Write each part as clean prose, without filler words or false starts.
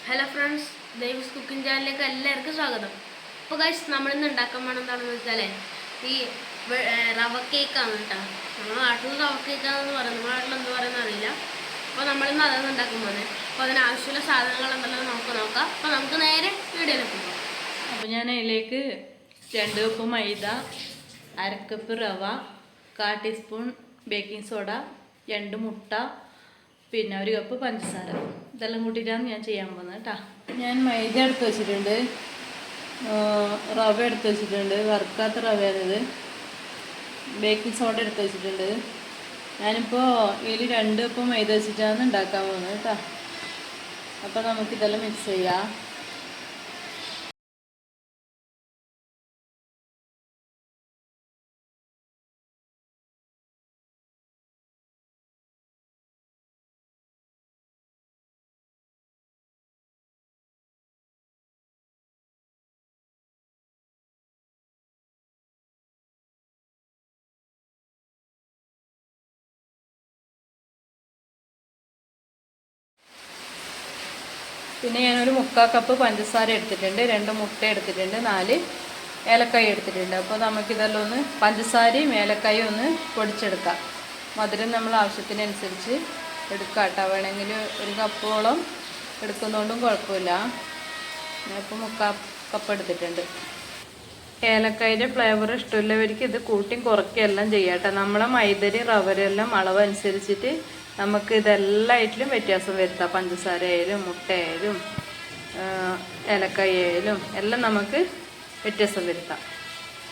Hello friends, Devis cooking ചാനലിലേക്ക് എല്ലാവർക്കും സ്വാഗതം. അപ്പോൾ ഗൈസ്, നമ്മളിന്ന് ഉണ്ടാക്കാൻ പോകണം എന്താണെന്ന് വെച്ചാൽ ഈ റവ കേക്കാണ് കേട്ടോ. നമ്മുടെ നാട്ടിൽ റവ കേക്കാണെന്ന് പറയുന്നത്, നമ്മുടെ നാട്ടിൽ എന്ത് പറയുന്നത് അറിയില്ല. അപ്പോൾ നമ്മളിന്ന് അതാണ് ഉണ്ടാക്കാൻ പോകുന്നത്. അപ്പോൾ അതിനാവശ്യമുള്ള സാധനങ്ങൾ എന്തെല്ലാം നമുക്ക് നോക്കാം. അപ്പോൾ നമുക്ക് നേരെ വീഡിയോയിലേക്ക് പോകാം. അപ്പോൾ ഞാൻ അതിലേക്ക് 2 കപ്പ് മൈദ, 1/2 കപ്പ് റവ, 1/4 ടീസ്പൂൺ ബേക്കിംഗ് സോഡ, 2 മുട്ട, പിന്നെ 1 കപ്പ് പഞ്ചസാര, ഇതെല്ലാം കൂട്ടിയിട്ടാണ് ഞാൻ ചെയ്യാൻ പോകുന്നത് കേട്ടോ. ഞാൻ മൈദ എടുത്ത് വെച്ചിട്ടുണ്ട്, റവ എടുത്ത് വെച്ചിട്ടുണ്ട്, വറുക്കാത്ത റവയാണിത്, ബേക്കിംഗ് സോഡ എടുത്ത് വെച്ചിട്ടുണ്ട്. ഞാനിപ്പോൾ ഇതിൽ 2 കപ്പ് മൈദ വെച്ചിട്ടാണ് ഉണ്ടാക്കാൻ പോകുന്നത് കേട്ടോ. അപ്പോൾ നമുക്കിതെല്ലാം മിക്സ് ചെയ്യാം. പിന്നെ ഞാനൊരു 1/4 കപ്പ് പഞ്ചസാര എടുത്തിട്ടുണ്ട്, 2 മുട്ട എടുത്തിട്ടുണ്ട്, 4 ഏലക്കായ എടുത്തിട്ടുണ്ട്. അപ്പോൾ നമുക്കിതെല്ലാം ഒന്ന് പഞ്ചസാരയും ഏലക്കായും ഒന്ന് പൊടിച്ചെടുക്കാം. മധുരം നമ്മൾ ആവശ്യത്തിനനുസരിച്ച് എടുക്കാം കേട്ടോ. വേണമെങ്കിൽ 1 കപ്പോളം എടുക്കുന്നതുകൊണ്ടും കുഴപ്പമില്ല. ഞാനിപ്പോൾ 1/4 കപ്പ് എടുത്തിട്ടുണ്ട്. ഏലക്കായുടെ ഫ്ലേവർ ഇഷ്ടമുള്ളവർക്ക് ഇത് കൂട്ടി കുറയ്ക്കുകയെല്ലാം ചെയ്യാം കേട്ടോ. നമ്മളെ മൈദരി റവരെല്ലാം അളവനുസരിച്ചിട്ട് നമുക്ക് ഇതെല്ലായിട്ടും വ്യത്യാസം വരുത്താം. പഞ്ചസാര ആയാലും മുട്ടയായാലും ഏലക്കായ ആയാലും എല്ലാം നമുക്ക് വ്യത്യാസം വരുത്താം.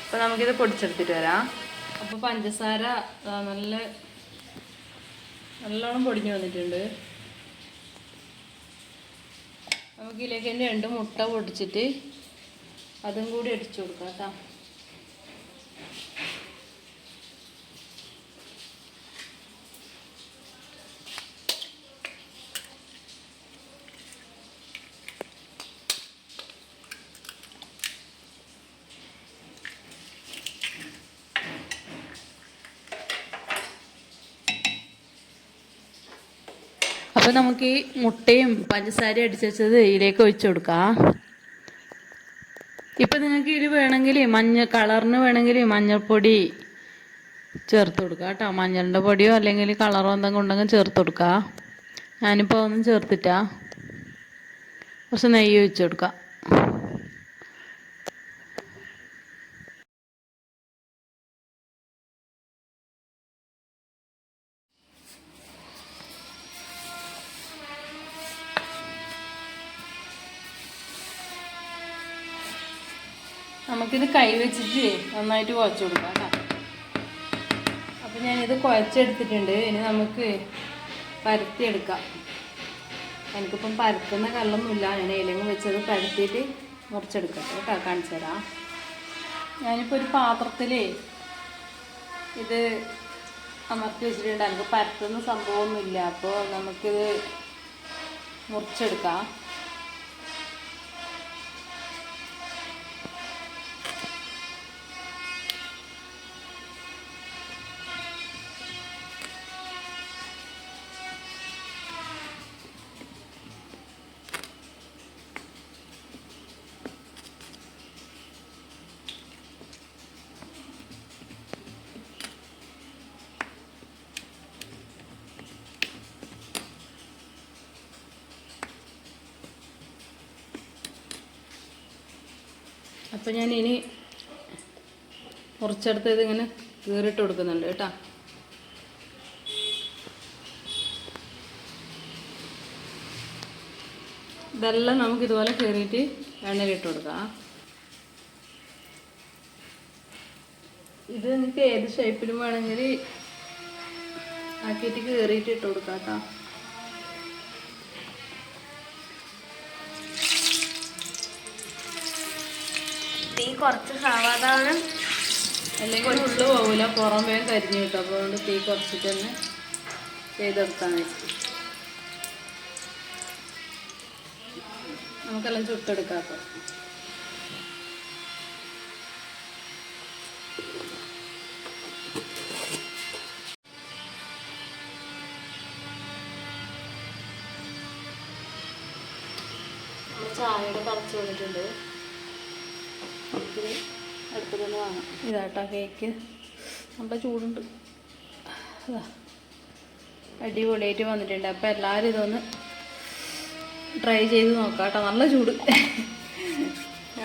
അപ്പോൾ നമുക്കിത് പൊടിച്ചെടുത്തിട്ട് വരാം. അപ്പോൾ പഞ്ചസാര നല്ലോണം പൊടിഞ്ഞു വന്നിട്ടുണ്ട്. നമുക്കിതിലേക്ക് 2 മുട്ട പൊടിച്ചിട്ട് അതും കൂടി അടിച്ചു കൊടുക്കാം കേട്ടോ. അപ്പോൾ നമുക്ക് ഈ മുട്ടയും പഞ്ചസാരയും അടിച്ചു വെച്ചത് ഇതിലേക്ക് ഒഴിച്ചു കൊടുക്കാം. ഇപ്പം നിങ്ങൾക്ക് ഇതിൽ വേണമെങ്കിൽ കളറിന് വേണമെങ്കിൽ മഞ്ഞൾപ്പൊടി ചേർത്ത് കൊടുക്കുക കേട്ടോ. മഞ്ഞളിൻ്റെ പൊടിയോ അല്ലെങ്കിൽ കളറോ എന്തെങ്കിലും ഉണ്ടെങ്കിൽ ചേർത്ത് കൊടുക്കുക. ഞാനിപ്പോൾ ഒന്നും ചേർത്തിട്ടാ. കുറച്ച് നെയ്യ് ഒഴിച്ച് കൊടുക്കാം. നമുക്കിത് കൈ വെച്ചിട്ട് നന്നായിട്ട് കുഴച്ച് കൊടുക്കാം കേട്ടോ. അപ്പോൾ ഞാനിത് കുഴച്ചെടുത്തിട്ടുണ്ട്. ഇനി നമുക്ക് പരത്തിയെടുക്കാം. എനിക്കിപ്പം പരത്തുന്ന കല്ലൊന്നുമില്ല. ഞാൻ ഇലങ്ങ് വെച്ചത് പരത്തിയിട്ട് മുറിച്ചെടുക്കാം കേട്ടോ. കാണിച്ചു തരാം. ഞാനിപ്പോൾ ഒരു പാത്രത്തിൽ ഇത് അമർത്തി വെച്ചിട്ടുണ്ട്. എനിക്ക് പരത്തുന്ന സംഭവമൊന്നുമില്ല. അപ്പോൾ നമുക്കിത് മുറിച്ചെടുക്കാം. അപ്പോൾ ഞാൻ ഇനി കുറച്ചെടുത്ത് ഇതിങ്ങനെ കീറിട്ട് കൊടുക്കുന്നുണ്ട് കേട്ടോ. ഇതെല്ലാം നമുക്ക് ഇതുപോലെ കീറിയിട്ട് എണ്ണയിലിട്ട് കൊടുക്കാം. ഇത് നിങ്ങൾക്ക് ഏത് ഷേപ്പിലും വേണമെങ്കിൽ ആക്കിയിട്ട് കീറിയിട്ട് ഇട്ട് കൊടുക്കാം കേട്ടോ. തീ കുറച്ച് സാവധാനം, അല്ലെങ്കിൽ ഉള്ളു പോകില്ല, പുറം വേഗം കരിഞ്ഞു കിട്ടും. അപ്പോൾ അതുകൊണ്ട് തീ കുറച്ചിട്ട് തന്നെ ചെയ്തെടുക്കാൻ വെച്ചു. നമുക്കെല്ലാം ചുട്ടെടുക്കാം. അപ്പോൾ ചായയുടെ കറച്ച് വന്നിട്ടുണ്ട്. അടുത്ത് തന്നെ വാങ്ങാം. ഇതാട്ടോ കേക്ക്. നല്ല ചൂടുണ്ട്. അടിപൊളിയായിട്ട് വന്നിട്ടുണ്ട്. അപ്പോൾ എല്ലാവരും ഇതൊന്ന് ട്രൈ ചെയ്ത് നോക്കാം കേട്ടോ. നല്ല ചൂട്.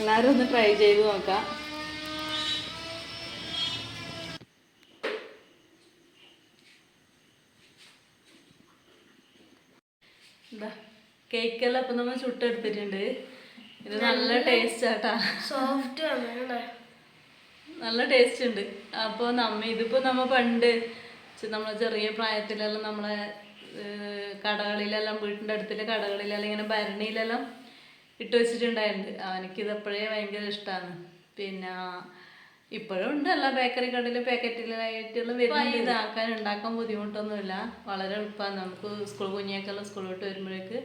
എല്ലാവരും ഒന്ന് ട്രൈ ചെയ്ത് നോക്കാം. എന്താ കേക്കെല്ലാം ഇപ്പം നമ്മൾ ചുട്ടെടുത്തിട്ടുണ്ട്. ഇത് നല്ല ടേസ്റ്റ് ആട്ടാ. സോഫ്റ്റ് ആണ്, നല്ല ടേസ്റ്റ് ഉണ്ട്. അപ്പോൾ ഇതിപ്പോൾ നമ്മൾ പണ്ട് നമ്മളെ ചെറിയ പ്രായത്തിലെല്ലാം നമ്മളെ കടകളിലെല്ലാം വീട്ടിൻ്റെ അടുത്തുള്ള കടകളിലെല്ലാം ഇങ്ങനെ ഭരണിയിലെല്ലാം ഇട്ട് വെച്ചിട്ടുണ്ടായിട്ടുണ്ട്. അവനക്കിത് എപ്പോഴേ ഭയങ്കര ഇഷ്ടമാണ്. പിന്നെ ഇപ്പോഴും ഉണ്ട് എല്ലാ ബേക്കറി കടയിലും പാക്കറ്റിലായിട്ടുള്ള വരുന്നുണ്ട്. ഉണ്ടാക്കാൻ ബുദ്ധിമുട്ടൊന്നുമില്ല, വളരെ എളുപ്പമാണ്. നമുക്ക് കുഞ്ഞിയൊക്കെല്ലാം സ്കൂൾ വിട്ട് വരുമ്പോഴേക്ക്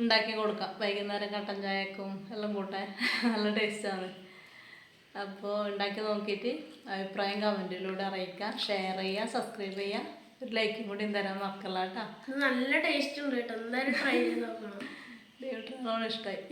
ഉണ്ടാക്കി കൊടുക്കാം. വൈകുന്നേരം കട്ടൻ ചായക്കും എല്ലാം കൂട്ടാൻ നല്ല ടേസ്റ്റാണ്. അപ്പോൾ ഉണ്ടാക്കി നോക്കിയിട്ട് അഭിപ്രായം കമൻറ്റിലൂടെ അറിയിക്കുക, ഷെയർ ചെയ്യുക, സബ്സ്ക്രൈബ് ചെയ്യുക, ഒരു ലൈക്കും കൂടി തരാൻ മക്കളാട്ടാ. നല്ല ടേസ്റ്റ് ഉണ്ട് കേട്ടോ. എന്തായാലും ട്രൈ ചെയ്ത് നോക്കണം. ദൈവത്തിന് ഇഷ്ടമായി.